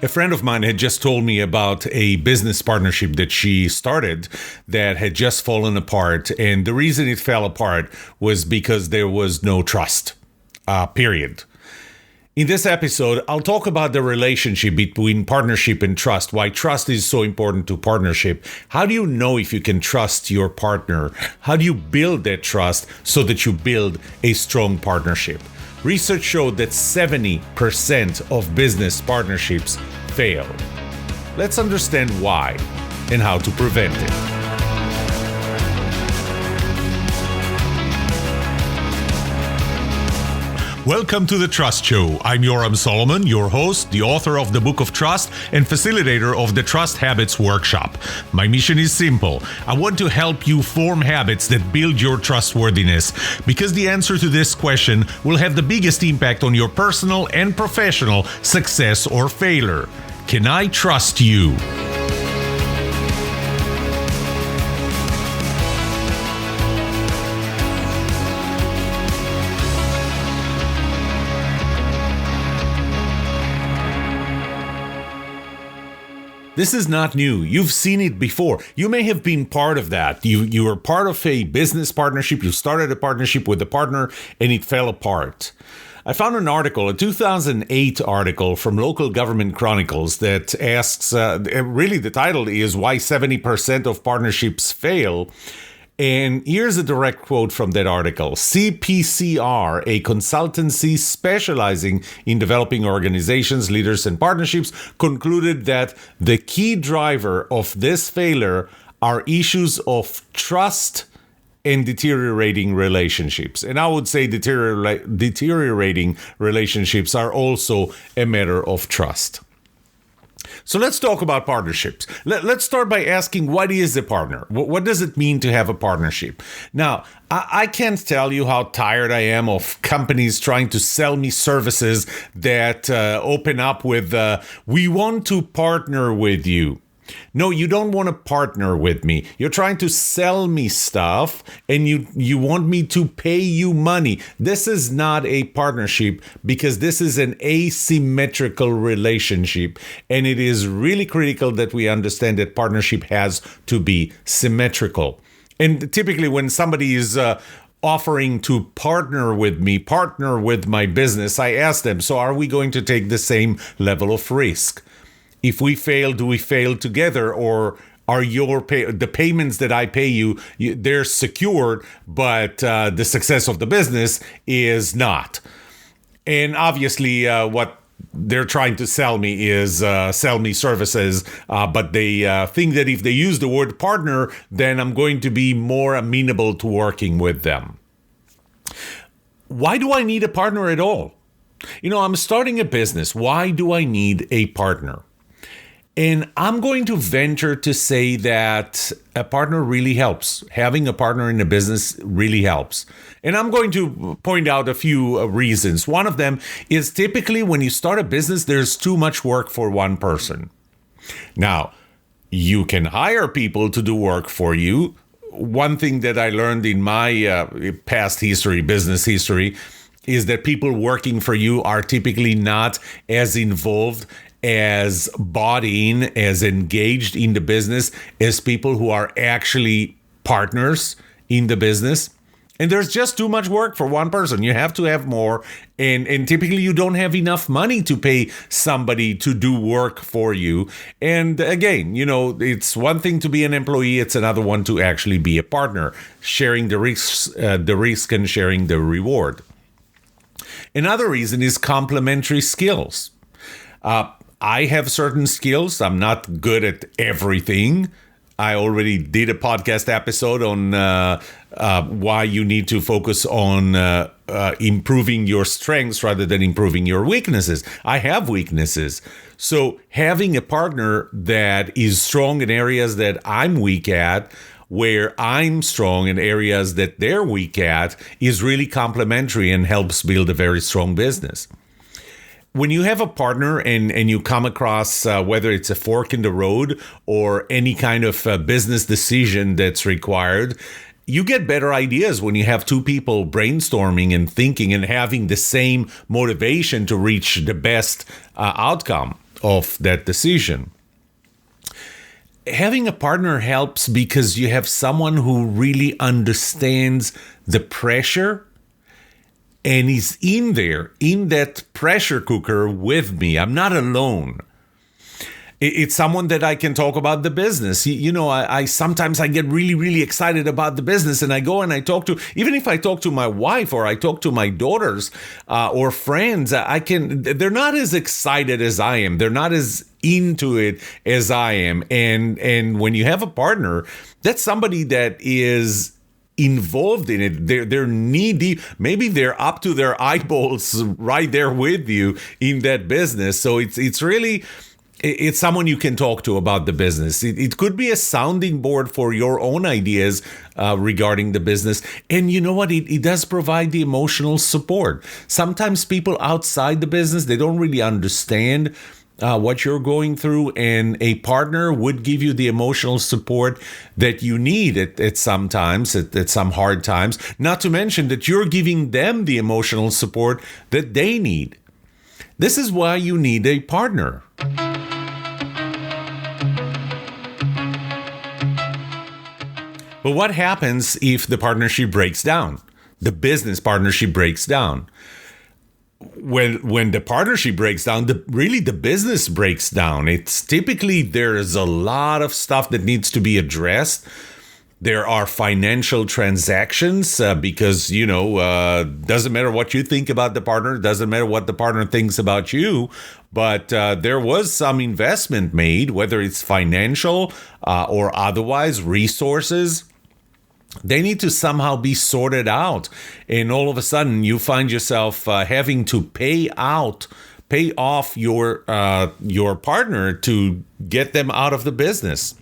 A friend of mine had just told me about a business partnership that she started that had just fallen apart. And the reason it fell apart was because there was no trust, period. In this episode, I'll talk about the relationship between partnership and trust, why trust is so important to partnership. How do you know if you can trust your partner? How do you build that trust so that you build a strong partnership? Research showed that 70% of business partnerships fail. Let's understand why and how to prevent it. Welcome to The Trust Show. I'm Yoram Solomon, your host, the author of the Book of Trust, and facilitator of the Trust Habits Workshop. My mission is simple. I want to help you form habits that build your trustworthiness, because the answer to this question will have the biggest impact on your personal and professional success or failure. Can I trust you? This is not new. You've seen it before. You may have been part of that. You were part of a business partnership. You started a partnership with a partner and it fell apart. I found an article, a 2008 article from Local Government Chronicles that asks, really the title is Why 70% of Partnerships Fail. And here's a direct quote from that article. CPCR, a consultancy specializing in developing organizations, leaders, and partnerships, concluded that the key driver of this failure are issues of trust and deteriorating relationships. And I would say deteriorating relationships are also a matter of trust. So let's talk about partnerships. Let's start by asking, what is a partner? What does it mean to have a partnership? Now, I can't tell you how tired I am of companies trying to sell me services that open up with, we want to partner with you. No, you don't want to partner with me. You're trying to sell me stuff and you want me to pay you money. This is not a partnership because this is an asymmetrical relationship. And it is really critical that we understand that partnership has to be symmetrical. And typically when somebody is offering to partner with me, partner with my business, I ask them, so are we going to take the same level of risk? If we fail, do we fail together, or are the payments that I pay you, they're secured, but the success of the business is not? And obviously, what they're trying to sell me is sell me services, but they think that if they use the word partner, then I'm going to be more amenable to working with them. Why do I need a partner at all? I'm starting a business. Why do I need a partner? And I'm going to venture to say that a partner really helps. Having a partner in a business really helps. And I'm going to point out a few reasons. One of them is typically when you start a business, there's too much work for one person. Now, you can hire people to do work for you. One thing that I learned in my past history, business history, is that people working for you are typically not as involved, as bought in, as engaged in the business as people who are actually partners in the business. And there's just too much work for one person. You have to have more. And typically you don't have enough money to pay somebody to do work for you. And again, it's one thing to be an employee. It's another one to actually be a partner, sharing the risks and sharing the reward. Another reason is complementary skills. I have certain skills. I'm not good at everything. I already did a podcast episode on why you need to focus on improving your strengths rather than improving your weaknesses. I have weaknesses. So having a partner that is strong in areas that I'm weak at, where I'm strong in areas that they're weak at, is really complementary and helps build a very strong business. When you have a partner and you come across whether it's a fork in the road or any kind of business decision that's required, you get better ideas when you have two people brainstorming and thinking and having the same motivation to reach the best outcome. of that decision. Having a partner helps because you have someone who really understands the pressure and is in there, in that pressure cooker with me. I'm not alone. It's someone that I can talk about the business. I sometimes I get really, really excited about the business, and I go and I talk to, even if I talk to my wife or I talk to my daughters or friends, they're not as excited as I am. They're not as into it as I am. And when you have a partner, that's somebody that is involved in it. They're knee deep. Maybe they're up to their eyeballs right there with you in that business. So it's really, it's someone you can talk to about the business. It could be a sounding board for your own ideas regarding the business. And you know what? It does provide the emotional support. Sometimes people outside the business, they don't really understand what you're going through, and a partner would give you the emotional support that you need at some times, at some hard times. Not to mention that you're giving them the emotional support that they need. This is why you need a partner. But what happens if the partnership breaks down? The business partnership breaks down. When the partnership breaks down, the business breaks down. It's typically there's a lot of stuff that needs to be addressed. There are financial transactions because, doesn't matter what you think about the partner, doesn't matter what the partner thinks about you, but there was some investment made, whether it's financial or otherwise, resources. They need to somehow be sorted out. And all of a sudden, you find yourself having to pay off your partner to get them out of the business.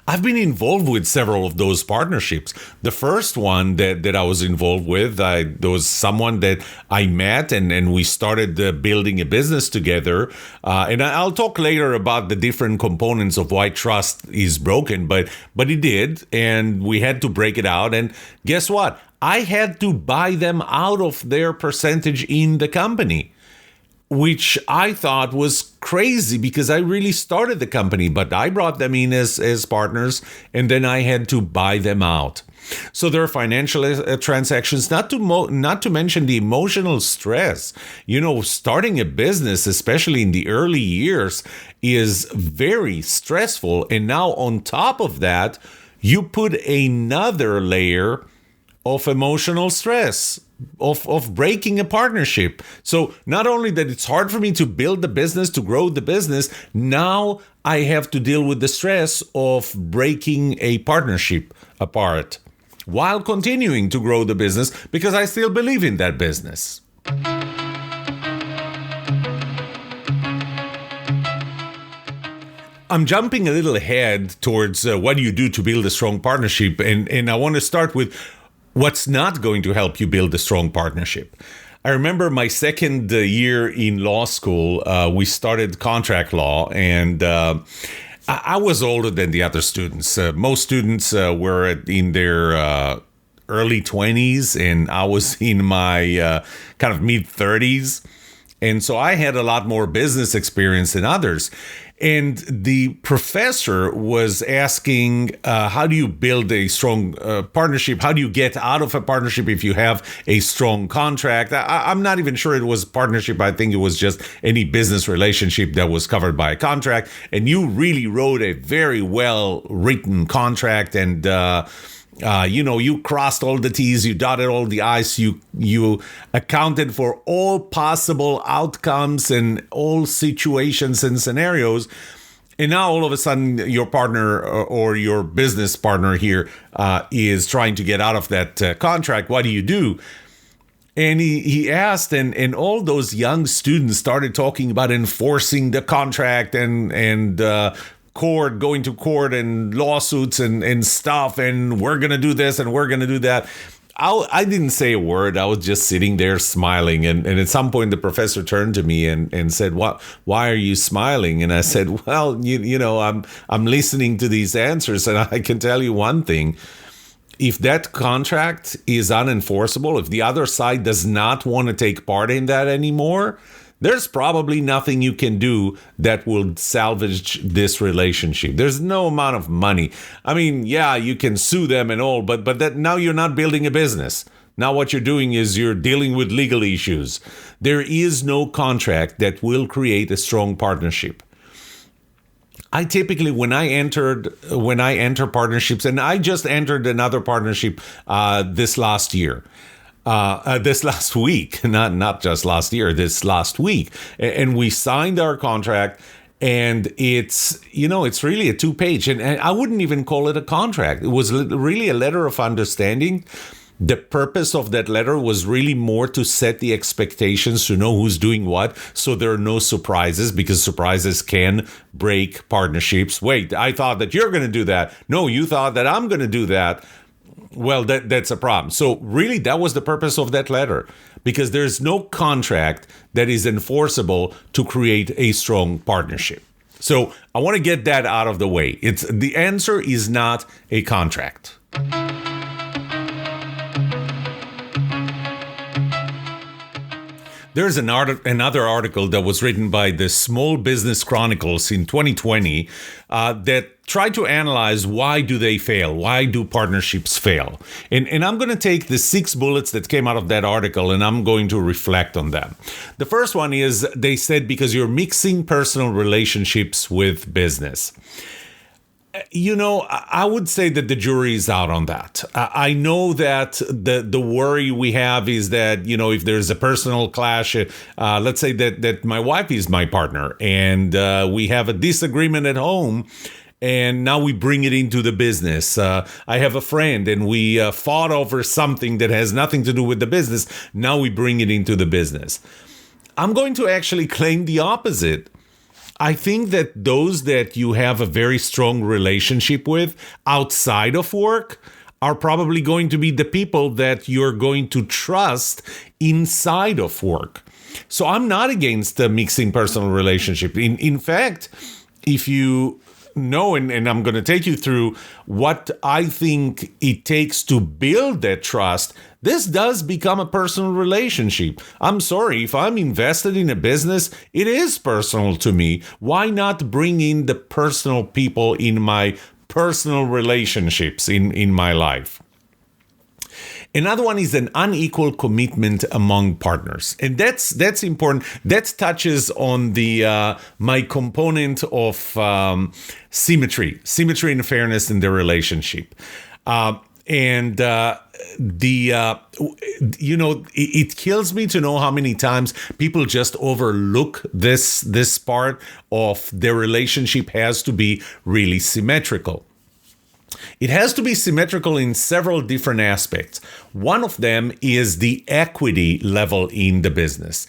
I've been involved with several of those partnerships. The first one that I was involved with, there was someone that I met and we started building a business together. And I'll talk later about the different components of why trust is broken, but it did, and we had to break it out. And guess what? I had to buy them out of their percentage in the company, which I thought was crazy because I really started the company, but I brought them in as partners, and then I had to buy them out. So there are financial transactions, not to mention the emotional stress. Starting a business, especially in the early years, is very stressful. And now on top of that, you put another layer of emotional stress, of breaking a partnership. So not only that it's hard for me to build the business, to grow the business, now I have to deal with the stress of breaking a partnership apart while continuing to grow the business because I still believe in that business. I'm jumping a little ahead towards what do you do to build a strong partnership, and I want to start with what's not going to help you build a strong partnership. I remember my second year in law school, we started contract law, and I was older than the other students. Most students were in their early 20s, and I was in my kind of mid-30s. And so I had a lot more business experience than others. And the professor was asking, how do you build a strong partnership? How do you get out of a partnership if you have a strong contract? I'm not even sure it was partnership. I think it was just any business relationship that was covered by a contract. And you really wrote a very well-written contract, and you crossed all the T's, you dotted all the I's, you accounted for all possible outcomes and all situations and scenarios. And now all of a sudden your partner or your business partner here is trying to get out of that contract. What do you do? And he asked, and all those young students started talking about enforcing the contract and going to court and lawsuits and stuff, and we're going to do this and we're going to do that. I didn't say a word. I was just sitting there smiling. And at some point, the professor turned to me and said, why are you smiling? And I said, well, I'm listening to these answers, and I can tell you one thing. If that contract is unenforceable, if the other side does not want to take part in that anymore, there's probably nothing you can do that will salvage this relationship. There's no amount of money. I mean, yeah, you can sue them and all, but that now you're not building a business. Now what you're doing is you're dealing with legal issues. There is no contract that will create a strong partnership. I typically, when I enter partnerships, and I just entered another partnership this last year, this last week, not just last year, this last week, and we signed our contract, and it's really a 2-page, and I wouldn't even call it a contract. It was really a letter of understanding. The purpose of that letter was really more to set the expectations, to know who's doing what, so there are no surprises, because surprises can break partnerships. Wait, I thought that you're going to do that. No, you thought that I'm going to do that. Well, that's a problem. So really, that was the purpose of that letter, because there's no contract that is enforceable to create a strong partnership. So I want to get that out of the way. The answer is not a contract. There's another article that was written by the Small Business Chronicles in 2020 that tried to analyze why do they fail? Why do partnerships fail? And I'm going to take the 6 bullets that came out of that article, and I'm going to reflect on them. The first one is, they said, because you're mixing personal relationships with business. I would say that the jury is out on that. I know that the worry we have is that, if there's a personal clash, let's say that my wife is my partner, and we have a disagreement at home, and now we bring it into the business. I have a friend, and we fought over something that has nothing to do with the business. Now we bring it into the business. I'm going to actually claim the opposite. I think that those that you have a very strong relationship with outside of work are probably going to be the people that you're going to trust inside of work. So I'm not against mixing personal relationship. In fact, if you know, and I'm going to take you through what I think it takes to build that trust, this does become a personal relationship. I'm sorry, if I'm invested in a business, it is personal to me. Why not bring in the personal people in my personal relationships in my life? Another one is an unequal commitment among partners, and that's important. That touches on the my component of symmetry and fairness in the relationship, it kills me to know how many times people just overlook this part of their relationship has to be really symmetrical. It has to be symmetrical in several different aspects. One of them is the equity level in the business.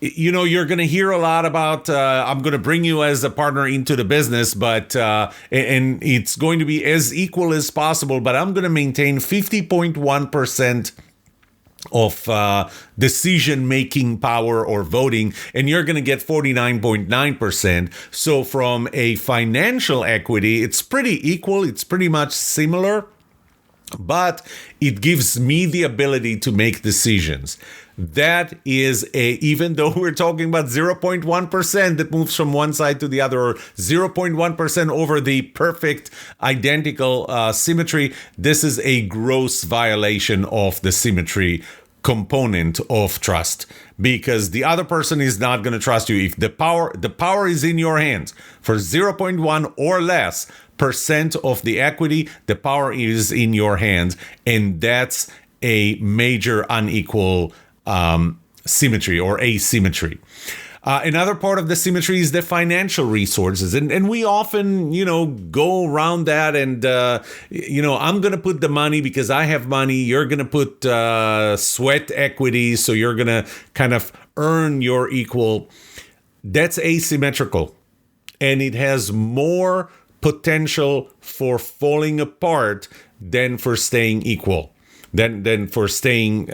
You're going to hear a lot about, I'm going to bring you as a partner into the business, but and it's going to be as equal as possible, but I'm going to maintain 50.1% of decision-making power or voting, and you're going to get 49.9%. So from a financial equity, it's pretty equal. It's pretty much similar, but it gives me the ability to make decisions. That is even though we're talking about 0.1% that moves from one side to the other, or 0.1% over the perfect identical symmetry, this is a gross violation of the symmetry component of trust, because the other person is not going to trust you. If the power is in your hands for 0.1 or less percent of the equity, the power is in your hands, and that's a major unequal symmetry or asymmetry. Another part of the symmetry is the financial resources. And we often, go around that and, I'm going to put the money because I have money. You're going to put sweat equity. So you're going to kind of earn your equal. That's asymmetrical. And it has more potential for falling apart than for staying equal. Than for staying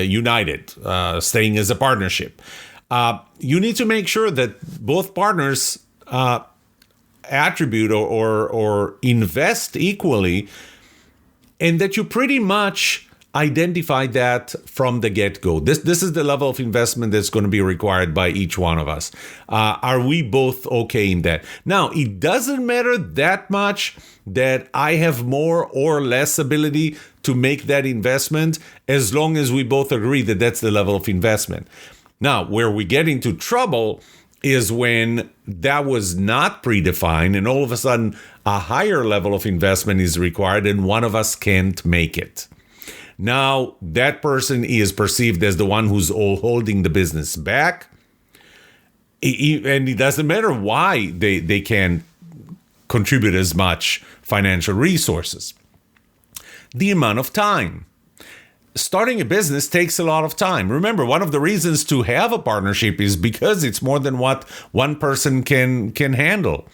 united, staying as a partnership. You need to make sure that both partners attribute or invest equally, and that you pretty much identify that from the get-go. This is the level of investment that's going to be required by each one of us. Are we both okay in that? Now, it doesn't matter that much that I have more or less ability to make that investment, as long as we both agree that that's the level of investment. Now, where we get into trouble is when that was not predefined and all of a sudden a higher level of investment is required and one of us can't make it. Now, that person is perceived as the one who's all holding the business back. And it doesn't matter why they can't contribute as much financial resources. The amount of time. Starting a business takes a lot of time. Remember, one of the reasons to have a partnership is because it's more than what one person can handle.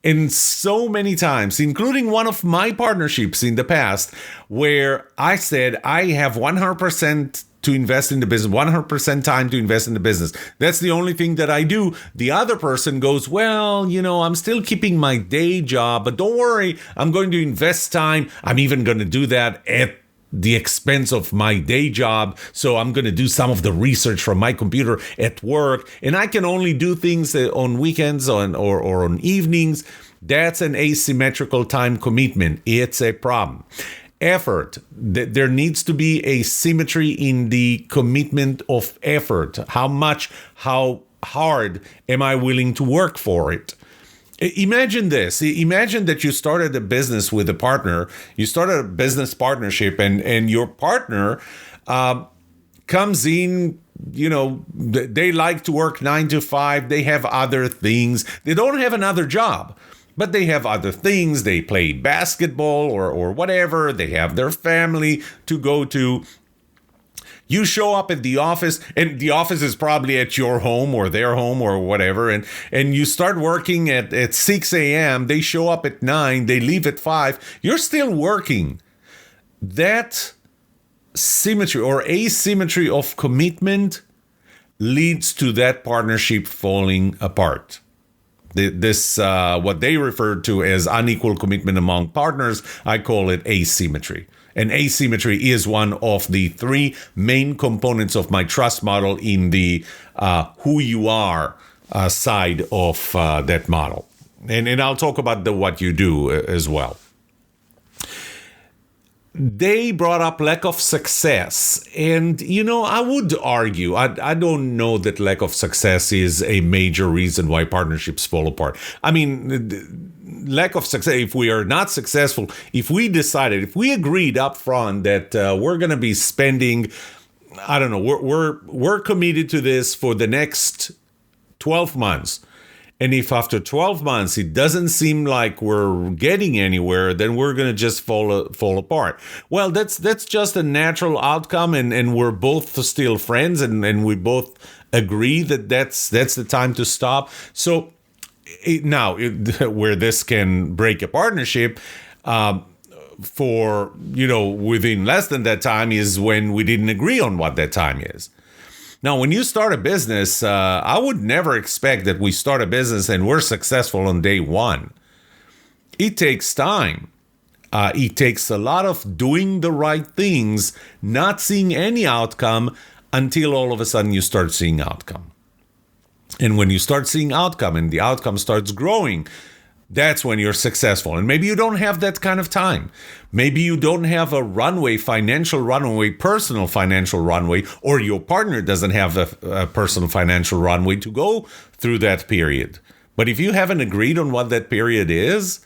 And so many times, including one of my partnerships in the past, where I said I have 100% to invest in the business, 100% time to invest in the business. That's the only thing that I do. The other person goes, well, I'm still keeping my day job, but don't worry, I'm going to invest time. I'm even going to do that at the expense of my day job. So I'm going to do some of the research from my computer at work, and I can only do things on weekends or on evenings. That's an asymmetrical time commitment. It's a problem. Effort. There needs to be a symmetry in the commitment of effort. How hard am I willing to work for it? Imagine this. Imagine that you started a business with a partner. You started a business partnership, and your partner comes in. They like to work 9 to 5. They have other things. They don't have another job, but they have other things. They play basketball or whatever. They have their family to go to. You show up at the office, and the office is probably at your home or their home or whatever, and you start working at 6 a.m. They show up at 9, they leave at 5. You're still working. That symmetry or asymmetry of commitment leads to that partnership falling apart. This what they refer to as unequal commitment among partners, I call it asymmetry. And asymmetry is one of the 3 main components of my trust model in the who you are side of that model. And I'll talk about the what you do as well. They brought up lack of success. And, I would argue, I don't know that lack of success is a major reason why partnerships fall apart. I mean, lack of success, if we are not successful, if we agreed up front that we're going to be spending, I don't know, we're committed to this for the next 12 months. And if after 12 months it doesn't seem like we're getting anywhere, then we're going to just fall apart. Well, that's just a natural outcome, and we're both still friends, and we both agree that that's the time to stop. So where this can break a partnership for, within less than that time is when we didn't agree on what that time is. Now, when you start a business, I would never expect that we start a business and we're successful on day one. It takes time. It takes a lot of doing the right things, not seeing any outcome until all of a sudden you start seeing outcome. And when you start seeing outcome and the outcome starts growing, that's when you're successful. And maybe you don't have that kind of time. Maybe you don't have a runway, financial runway, personal financial runway, or your partner doesn't have a personal financial runway to go through that period. But if you haven't agreed on what that period is,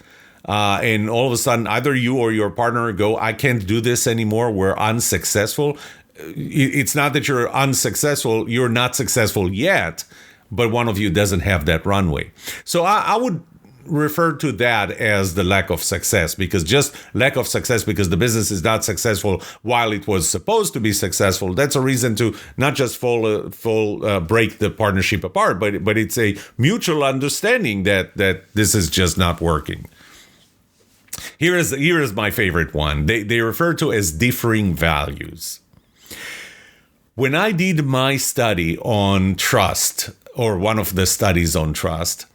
and all of a sudden either you or your partner go, I can't do this anymore, we're unsuccessful. It's not that you're unsuccessful, you're not successful yet, but one of you doesn't have that runway. So I would refer to that as the lack of success, because just lack of success because the business is not successful while it was supposed to be successful, that's a reason to not just break the partnership apart, but it's a mutual understanding that this is just not working. Here is my favorite one. They refer to as differing values. When I did my study on trust, or one of the studies on trust,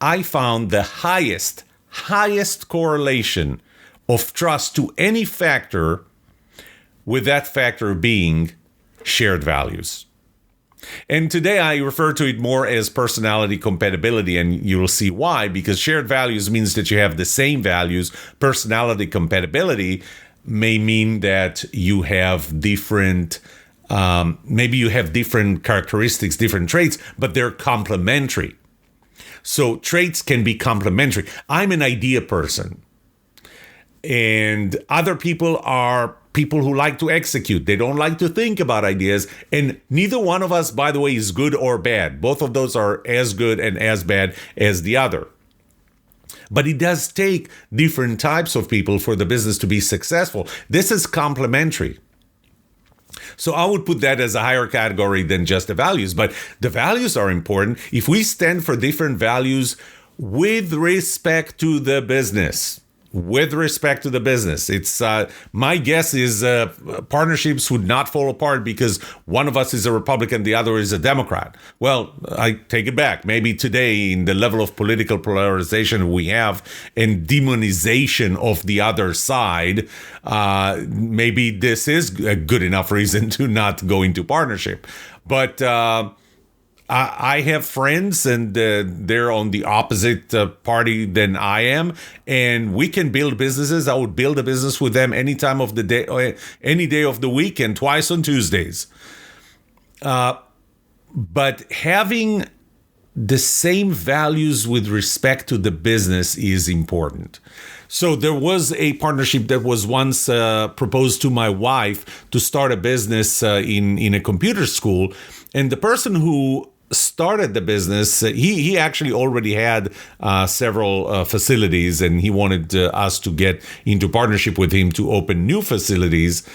I found the highest correlation of trust to any factor with that factor being shared values. And today I refer to it more as personality compatibility, and you will see why, because shared values means that you have the same values. Personality compatibility may mean that you have different, maybe you have different characteristics, different traits, but they're complementary. So traits can be complementary. I'm an idea person, and other people are people who like to execute. They don't like to think about ideas. And neither one of us, by the way, is good or bad. Both of those are as good and as bad as the other. But it does take different types of people for the business to be successful. This is complementary. So I would put that as a higher category than just the values. But the values are important. If we stand for different values with respect to the business, it's my guess is partnerships would not fall apart because one of us is a Republican, the other is a Democrat. Well, I take it back. Maybe today, in the level of political polarization we have and demonization of the other side, maybe this is a good enough reason to not go into partnership. But I have friends, and they're on the opposite party than I am, and we can build businesses. I would build a business with them any time of the day, any day of the week, and twice on Tuesdays. But having the same values with respect to the business is important. So there was a partnership that was once proposed to my wife to start a business in a computer school, and the person who started the business, he actually already had several facilities, and he wanted us to get into partnership with him to open new facilities.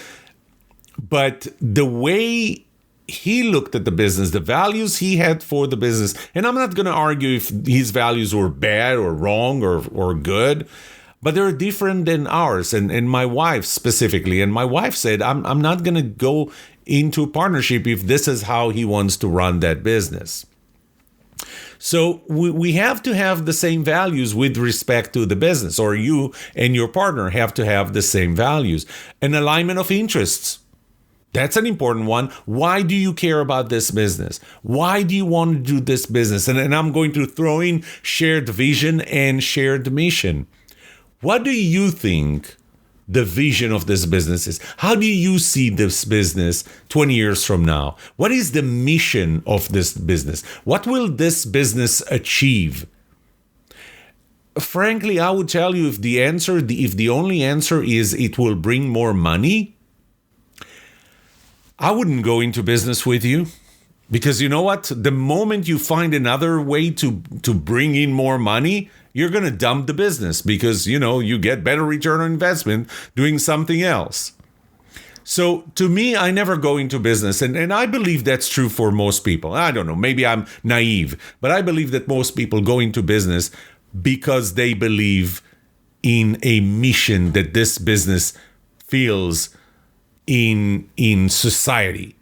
But the way he looked at the business, the values he had for the business, and I'm not going to argue if his values were bad or wrong or good, but they're different than ours, and my wife specifically. And my wife said, I'm not going to go into a partnership if this is how he wants to run that business. So we have to have the same values with respect to the business, or you and your partner have to have the same values. An alignment of interests. That's an important one. Why do you care about this business? Why do you want to do this business? And I'm going to throw in shared vision and shared mission. What do you think the vision of this business is? How do you see this business 20 years from now? What is the mission of this business? What will this business achieve? Frankly, I would tell you, if the only answer is it will bring more money, I wouldn't go into business with you. Because you know what? The moment you find another way to bring in more money, you're going to dump the business because, you get better return on investment doing something else. So to me, I never go into business. And I believe that's true for most people. I don't know, maybe I'm naive, but I believe that most people go into business because they believe in a mission that this business feels in society.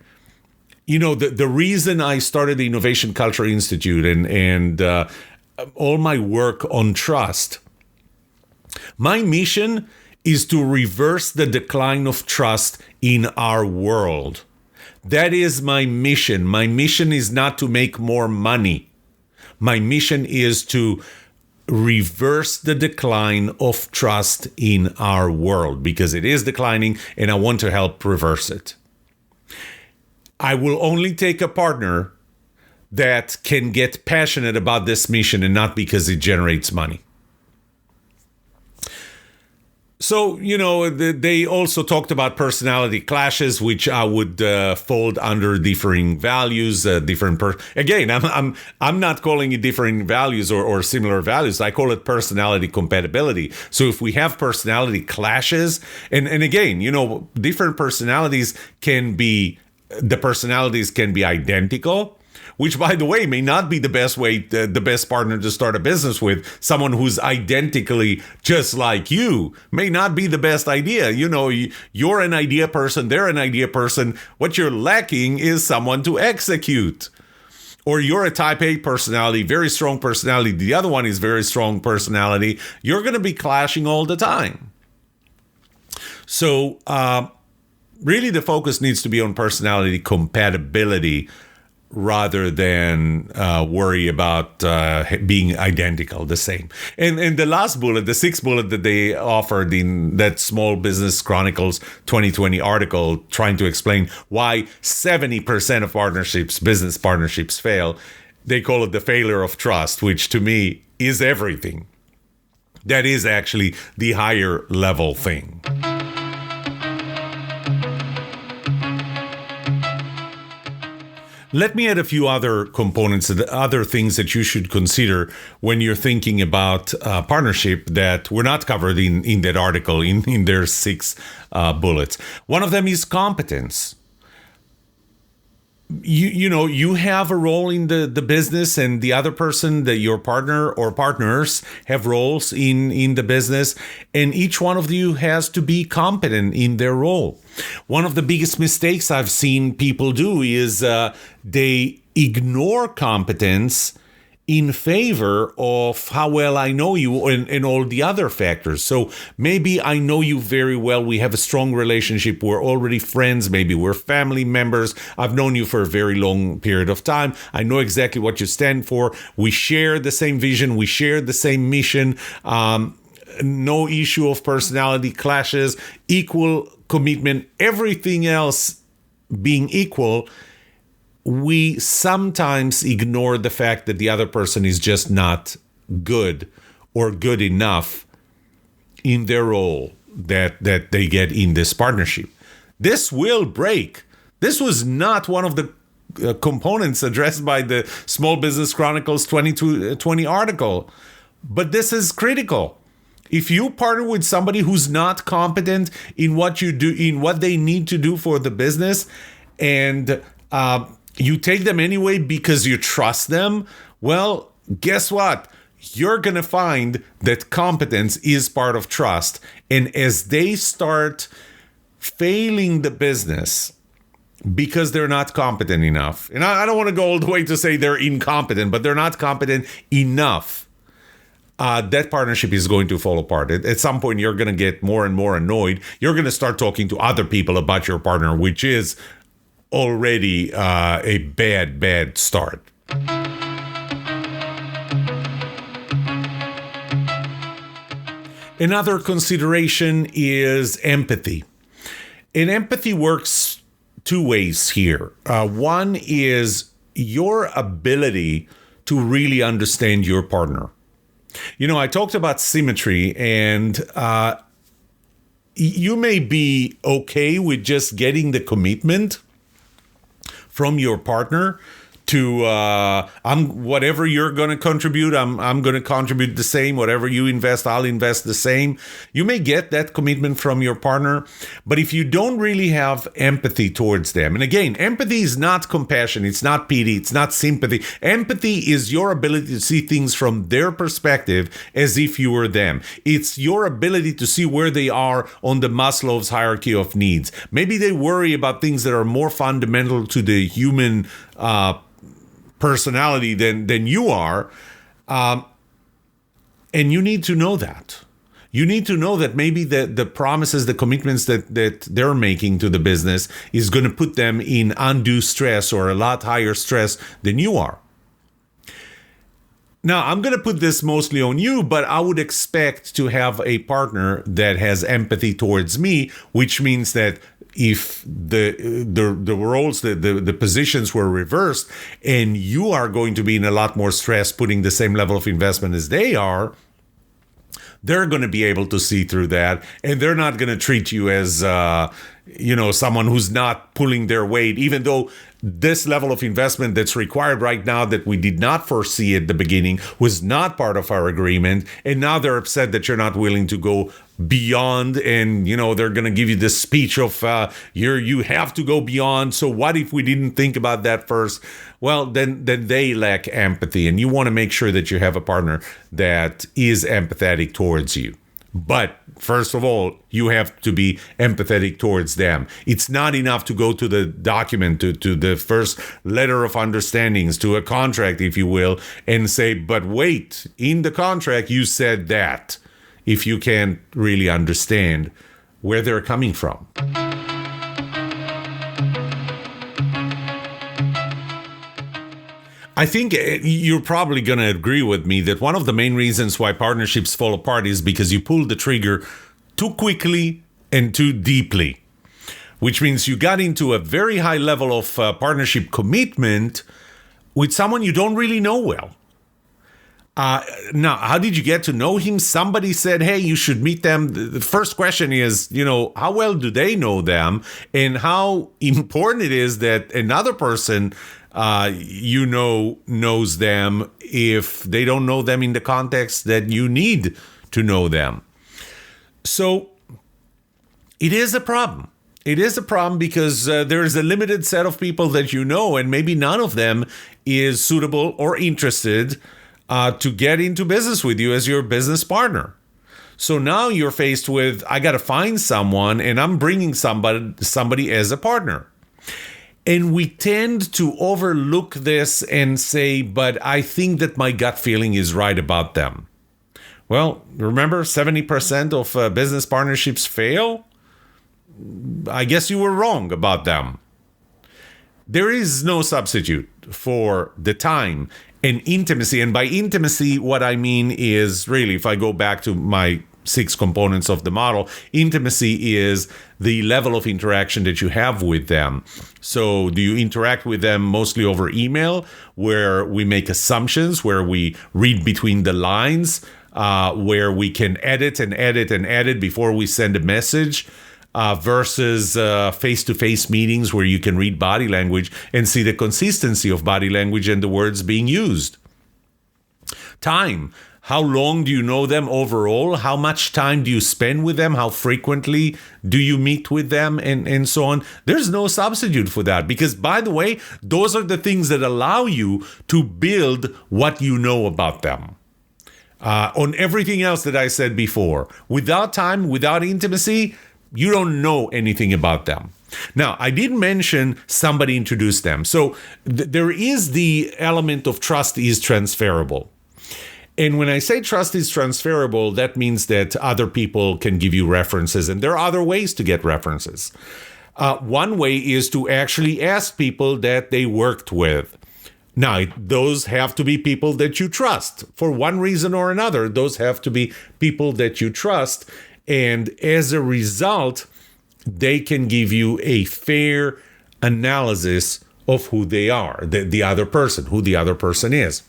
The reason I started the Innovation Culture Institute and all my work on trust, my mission is to reverse the decline of trust in our world. That is my mission. My mission is not to make more money. My mission is to reverse the decline of trust in our world, because it is declining and I want to help reverse it. I will only take a partner that can get passionate about this mission and not because it generates money. So, they also talked about personality clashes, which I would fold under differing values, Again, I'm not calling it differing values or similar values. I call it personality compatibility. So if we have personality clashes, and again, different personalities can be identical, which, by the way, may not be the best partner to start a business with. Someone who's identically just like you may not be the best idea. You're an idea person, they're an idea person. What you're lacking is someone to execute. Or you're a type A personality, very strong personality. The other one is very strong personality. You're going to be clashing all the time. So, Really, the focus needs to be on personality compatibility rather than worry about being identical, the same. And the last bullet, the sixth bullet that they offered in that Small Business Chronicles 2020 article, trying to explain why 70% of partnerships, business partnerships, fail, they call it the failure of trust, which to me is everything. That is actually the higher level thing. Let me add a few other components, other things that you should consider when you're thinking about partnership that were not covered in that article, in their six bullets. One of them is competence. You have a role in the business, and the other person, that your partner or partners, have roles in the business, and each one of you has to be competent in their role. One of the biggest mistakes I've seen people do is they ignore competence in favor of how well I know you and all the other factors. So maybe I know you very well. We have a strong relationship. We're already friends. Maybe we're family members. I've known you for a very long period of time. I know exactly what you stand for. We share the same vision. We share the same mission. No issue of personality clashes, equal commitment, everything else being equal. We sometimes ignore the fact that the other person is just not good or good enough in their role that they get in this partnership. This will break. This was not one of the components addressed by the Small Business Chronicles 2020 article, but this is critical. If you partner with somebody who's not competent in what you do, in what they need to do for the business, and you take them anyway because you trust them, well, guess what? You're going to find that competence is part of trust. And as they start failing the business because they're not competent enough, and I don't want to go all the way to say they're incompetent, but they're not competent enough, that partnership is going to fall apart. At some point, you're going to get more and more annoyed. You're going to start talking to other people about your partner, which is already a bad start. Another consideration is empathy. And empathy works two ways here. One is your ability to really understand your partner. I talked about symmetry, and you may be okay with just getting the commitment from your partner to whatever you're going to contribute, I'm going to contribute the same. Whatever you invest, I'll invest the same. You may get that commitment from your partner, but if you don't really have empathy towards them, and again, empathy is not compassion, it's not pity, it's not sympathy. Empathy is your ability to see things from their perspective as if you were them. It's your ability to see where they are on the Maslow's hierarchy of needs. Maybe they worry about things that are more fundamental to the human personality than you are, and you need to know that. You need to know that maybe the promises, the commitments that they're making to the business is going to put them in undue stress or a lot higher stress than you are. Now, I'm going to put this mostly on you, but I would expect to have a partner that has empathy towards me, which means that if the roles, the positions were reversed, and you are going to be in a lot more stress putting the same level of investment as they are, they're going to be able to see through that, and they're not going to treat you as someone who's not pulling their weight, even though this level of investment that's required right now that we did not foresee at the beginning was not part of our agreement, and now they're upset that you're not willing to go beyond, and they're going to give you this speech of you have to go beyond. So what if we didn't think about that first? Well, then they lack empathy, and you want to make sure that you have a partner that is empathetic towards you. But first of all, you have to be empathetic towards them. It's not enough to go to the document, to the first letter of understandings, to a contract, if you will, and say, but wait, in the contract, you said that, if you can't really understand where they're coming from. I think you're probably going to agree with me that one of the main reasons why partnerships fall apart is because you pull the trigger too quickly and too deeply, which means you got into a very high level of partnership commitment with someone you don't really know well. Now, how did you get to know him? Somebody said, hey, you should meet them. The first question is, how well do they know them? And how important it is that another person, knows them if they don't know them in the context that you need to know them. So it is a problem. It is a problem because there is a limited set of people that you know, and maybe none of them is suitable or interested to get into business with you as your business partner. So now you're faced with, I got to find someone, and I'm bringing somebody as a partner. And we tend to overlook this and say, but I think that my gut feeling is right about them. Well, remember, 70% of business partnerships fail? I guess you were wrong about them. There is no substitute for the time and intimacy. And by intimacy, what I mean is really, if I go back to my 6 components of the model, intimacy is the level of interaction that you have with them. So do you interact with them mostly over email, where we make assumptions, where we read between the lines, where we can edit and edit and edit before we send a message? Versus face-to-face meetings where you can read body language and see the consistency of body language and the words being used. Time. How long do you know them overall? How much time do you spend with them? How frequently do you meet with them? And so on. There's no substitute for that because, by the way, those are the things that allow you to build what you know about them. On everything else that I said before, without time, without intimacy, you don't know anything about them. Now, I did mention somebody introduced them. So there is the element of trust is transferable. And when I say trust is transferable, that means that other people can give you references. And there are other ways to get references. One way is to actually ask people that they worked with. Now, those have to be people that you trust. For one reason or another, those have to be people that you trust. And as a result, they can give you a fair analysis of who they are, the other person, who the other person is.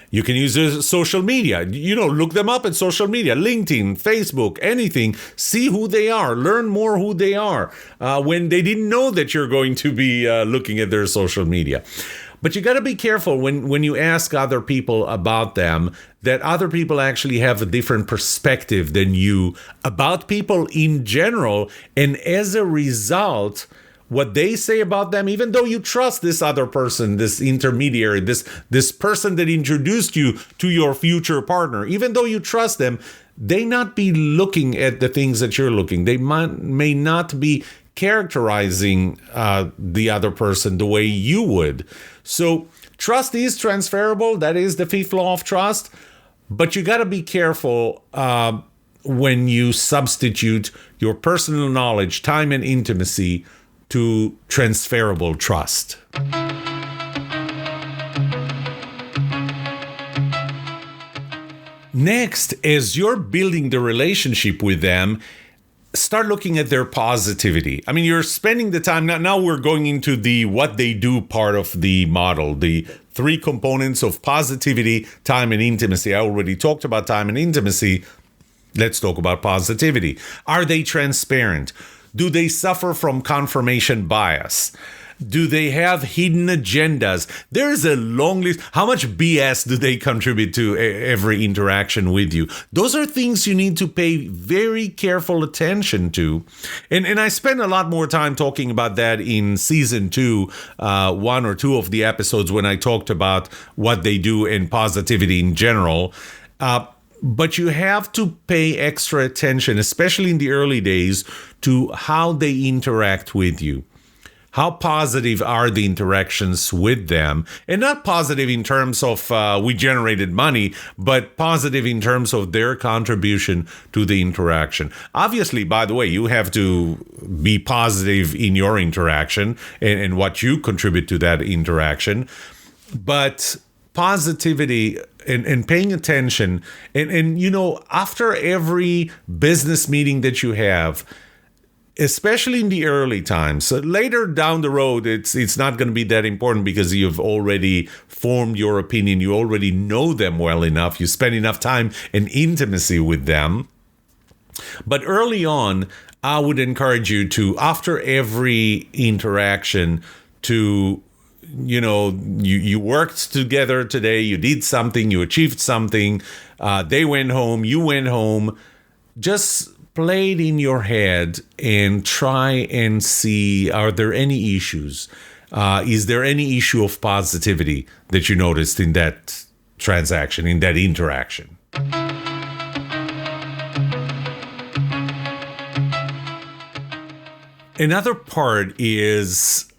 You can use social media, look them up at social media, LinkedIn, Facebook, anything. See who they are, learn more who they are when they didn't know that you're going to be looking at their social media. But you got to be careful when you ask other people about them, that other people actually have a different perspective than you about people in general. And as a result, what they say about them, even though you trust this other person, this intermediary, this person that introduced you to your future partner, even though you trust them, they not be looking at the things that you're looking. They may not be characterizing the other person the way you would. So trust is transferable. That is the 5th law of trust. But you got to be careful when you substitute your personal knowledge, time, and intimacy to transferable trust. Next, as you're building the relationship with them, start looking at their positivity. I mean, you're spending the time. Now we're going into the what they do part of the model, the 3 components of positivity, time, and intimacy. I already talked about time and intimacy. Let's talk about positivity. Are they transparent? Do they suffer from confirmation bias? Do they have hidden agendas? There's a long list. How much BS do they contribute to every interaction with you? Those are things you need to pay very careful attention to. And I spent a lot more time talking about that in season 2, 1 or 2 of the episodes when I talked about what they do and positivity in general. But you have to pay extra attention, especially in the early days, to how they interact with you. How positive are the interactions with them? And not positive in terms of we generated money, but positive in terms of their contribution to the interaction. Obviously, by the way, you have to be positive in your interaction and what you contribute to that interaction. But positivity and paying attention, and after every business meeting that you have, especially in the early times. So later down the road, it's not going to be that important because you've already formed your opinion. You already know them well enough. You spend enough time and intimacy with them. But early on, I would encourage you to, after every interaction, to, you worked together today, you did something, you achieved something, they went home, you went home, just play it in your head and try and see, are there any issues? Is there any issue of positivity that you noticed in that transaction, in that interaction? Another part is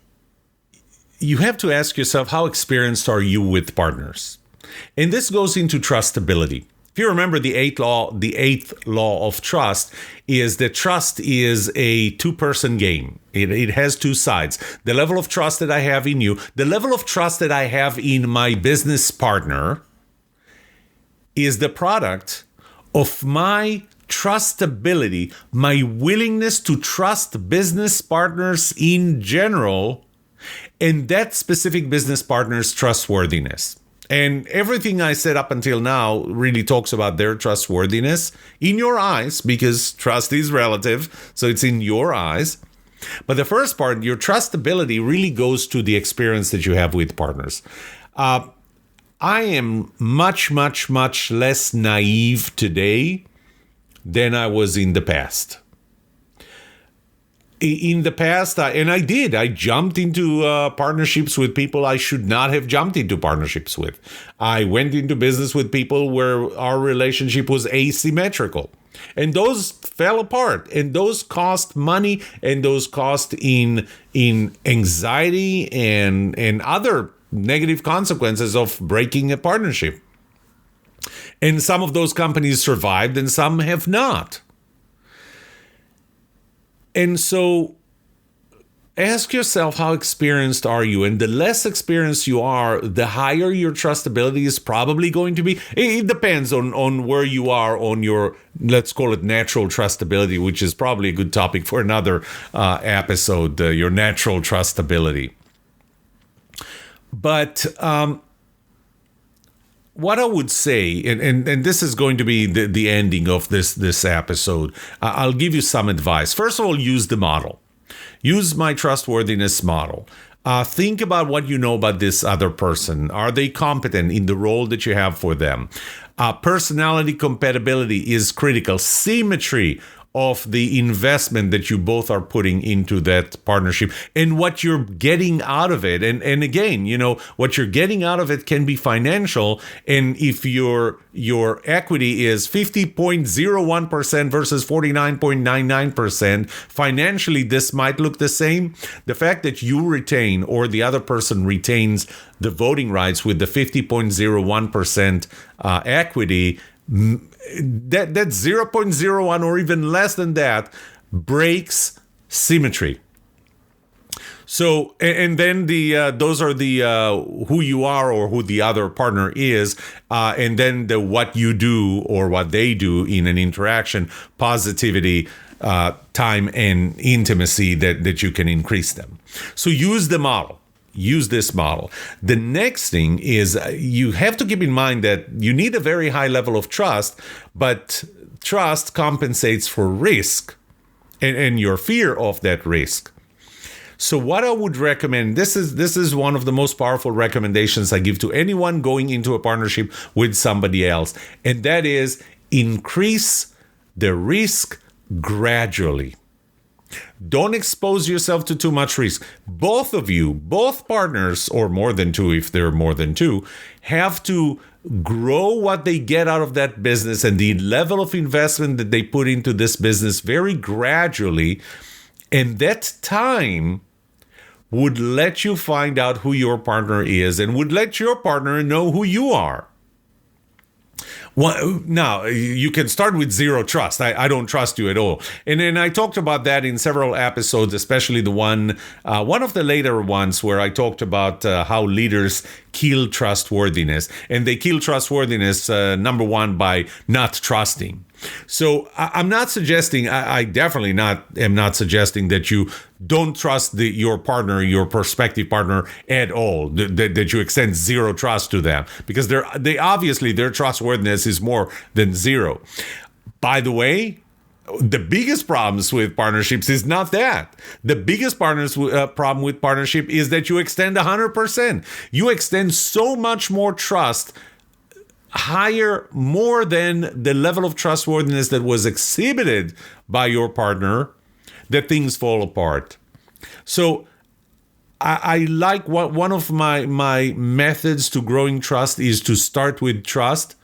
you have to ask yourself, how experienced are you with partners? And this goes into trustability. If you remember the eighth law of trust is that trust is a two-person game. It has two sides. The level of trust that I have in you, the level of trust that I have in my business partner is the product of my trustability, my willingness to trust business partners in general, and that specific business partner's trustworthiness. And everything I said up until now really talks about their trustworthiness in your eyes, because trust is relative, so it's in your eyes. But the first part, your trustability, really goes to the experience that you have with partners. I am much, much, much less naive today than I was in the past. In the past, I jumped into partnerships with people I should not have jumped into partnerships with. I went into business with people where our relationship was asymmetrical. And those fell apart, and those cost money, and those cost in anxiety and other negative consequences of breaking a partnership. And some of those companies survived and some have not. And so ask yourself, how experienced are you? And the less experienced you are, the higher your trustability is probably going to be. It depends on where you are on your, let's call it, natural trustability, which is probably a good topic for another episode, your natural trustability. But what I would say, and this is going to be the ending of this episode, I'll give you some advice. First of all, use the model. Use my trustworthiness model. Think about what you know about this other person. Are they competent in the role that you have for them? Personality compatibility is critical. Symmetry of the investment that you both are putting into that partnership and what you're getting out of it. And again, what you're getting out of it can be financial. And if your equity is 50.01% versus 49.99%, financially, this might look the same. The fact that you retain or the other person retains the voting rights with the 50.01% equity, that 0.01 or even less than that breaks symmetry. So, and then those are the who you are or who the other partner is, and then the what you do or what they do in an interaction, positivity, time, and intimacy that you can increase them. So use the model. Use this model. The next thing is you have to keep in mind that you need a very high level of trust, but trust compensates for risk and your fear of that risk. So what I would recommend, this is one of the most powerful recommendations I give to anyone going into a partnership with somebody else, and that is increase the risk gradually. Don't expose yourself to too much risk. Both of you, both partners, or more than two if there are more than two, have to grow what they get out of that business and the level of investment that they put into this business very gradually. And that time would let you find out who your partner is and would let your partner know who you are. Well, now, you can start with zero trust. I don't trust you at all. And then I talked about that in several episodes, especially the one of the later ones where I talked about how leaders kill trustworthiness. And they kill trustworthiness, number one, by not trusting. So I'm not suggesting, I definitely am not suggesting that you don't trust your partner, your prospective partner at all, that you extend zero trust to them, because they obviously their trustworthiness is more than zero. By the way, the biggest problems with partnerships is not that. The biggest problem with partnership is that you extend 100%. You extend so much more trust, higher, more than the level of trustworthiness that was exhibited by your partner, that things fall apart. So I like one of my methods to growing trust is to start with trust,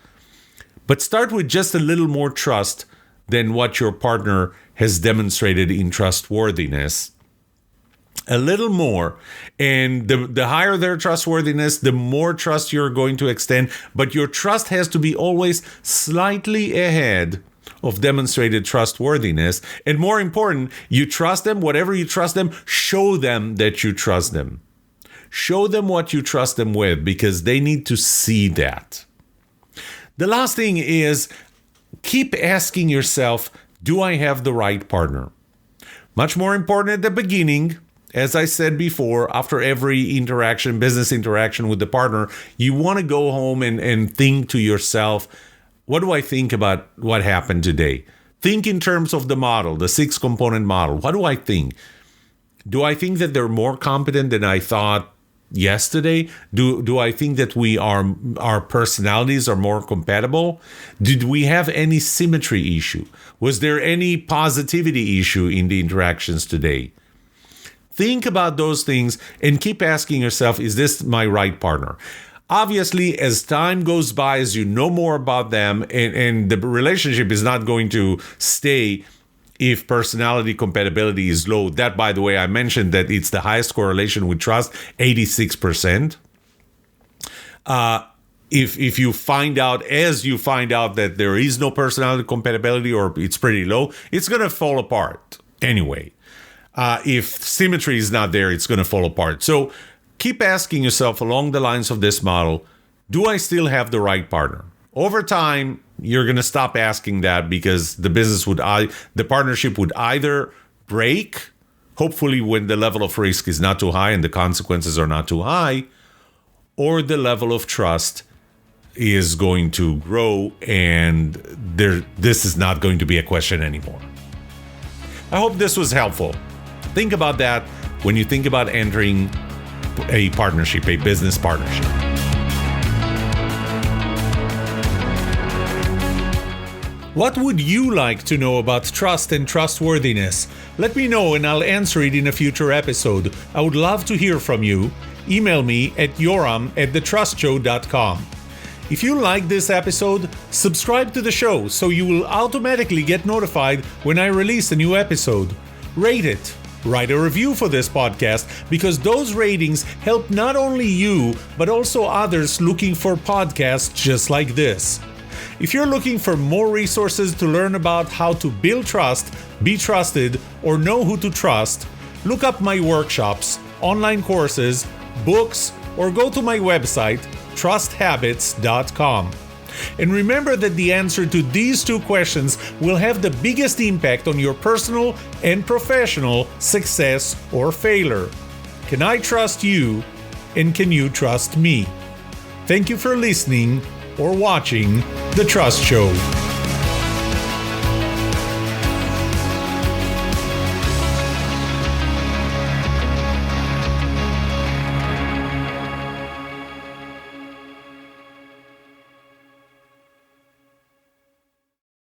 but start with just a little more trust than what your partner has demonstrated in trustworthiness. A little more, and the higher their trustworthiness, the more trust you're going to extend, but your trust has to be always slightly ahead of demonstrated trustworthiness. And more important, you trust them. Whatever you trust them, show them that you trust them. Show them what you trust them with, because they need to see that. The last thing is, keep asking yourself, do I have the right partner? Much more important at the beginning. As I said before, after every interaction, business interaction with the partner, you want to go home and think to yourself, what do I think about what happened today? Think in terms of the model, the 6-component model. What do I think? Do I think that they're more competent than I thought yesterday? Do I think that our personalities are more compatible? Did we have any symmetry issue? Was there any positivity issue in the interactions today? Think about those things and keep asking yourself, is this my right partner? Obviously, as time goes by, as you know more about them, and the relationship is not going to stay if personality compatibility is low. That, by the way, I mentioned that it's the highest correlation with trust, 86%. If you find out that there is no personality compatibility or it's pretty low, it's going to fall apart anyway. If symmetry is not there, it's going to fall apart. So keep asking yourself along the lines of this model, do I still have the right partner? Over time, you're going to stop asking that, because the partnership would either break, hopefully when the level of risk is not too high and the consequences are not too high, or the level of trust is going to grow and this is not going to be a question anymore. I hope this was helpful. Think about that when you think about entering a partnership, a business partnership. What would you like to know about trust and trustworthiness? Let me know and I'll answer it in a future episode. I would love to hear from you. Email me at yoram@thetrustshow.com. If you like this episode, subscribe to the show so you will automatically get notified when I release a new episode. Rate it. Write a review for this podcast, because those ratings help not only you, but also others looking for podcasts just like this. If you're looking for more resources to learn about how to build trust, be trusted, or know who to trust, look up my workshops, online courses, books, or go to my website, trusthabits.com. And remember that the answer to these two questions will have the biggest impact on your personal and professional success or failure. Can I trust you, and can you trust me? Thank you for listening or watching The Trust Show.